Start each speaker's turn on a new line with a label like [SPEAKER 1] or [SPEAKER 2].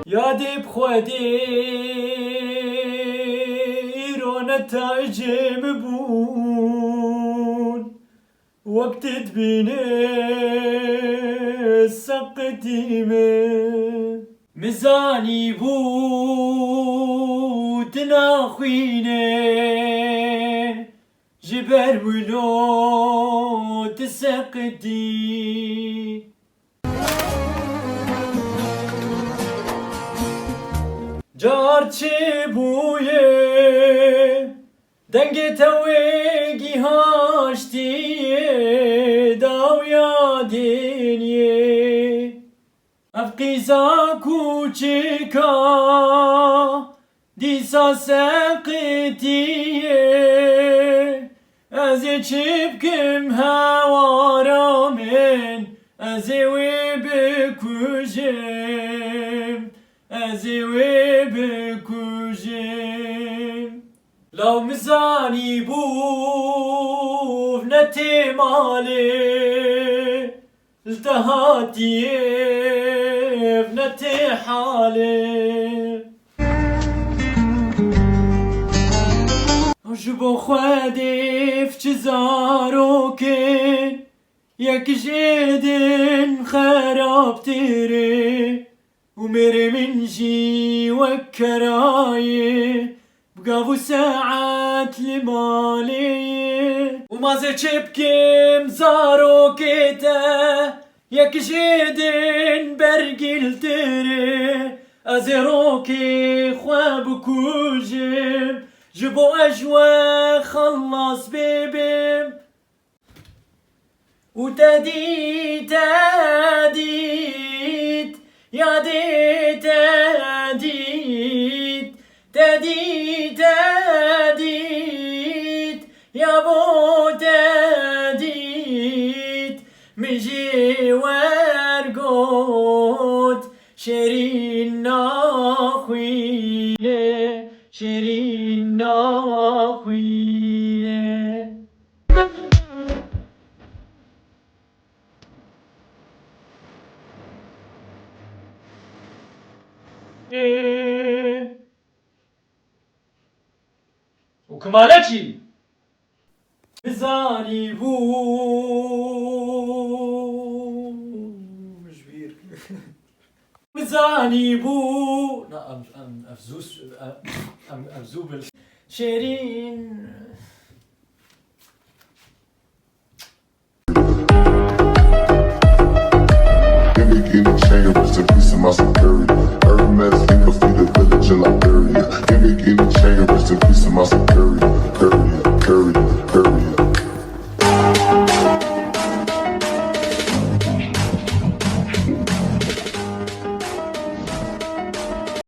[SPEAKER 1] يادي بخوادي نتائج مبون وقت تبيني السقديمة مزاني بود ناخويني جبر ولو تسقدي جارچه بویه دنگ تویگی هاشتیه داویا دینیه افقیزا کوچکا دیسا سقیتیه از چیبکم هوارا من از وی بکوژم از وی بکوژم لو مزاني بوف نتي مالي التهاتي نتي حالي جبو خوادي في جزاروكن ياك جيدن خراب تيري ومري من جي وكراي بقافو ساعات لمالي وما زي بكم زارو كيتا ياك جيدن برقل تري ازيروكي خواب كوجم جبو اجوا خلص بيبم وتديت تديت يا ديت تديت تديت تديت يا بو تديت مجي ورقوت شيرين ناخوية شيرين ناخوية وكمالتي مزاني بو جبير مزاني بو لا ام افزوس ام افزوبل شيرين
[SPEAKER 2] Rest in peace to my superior. Hermes, think of the village in Liberia. Give me chain, rest in peace to my superior.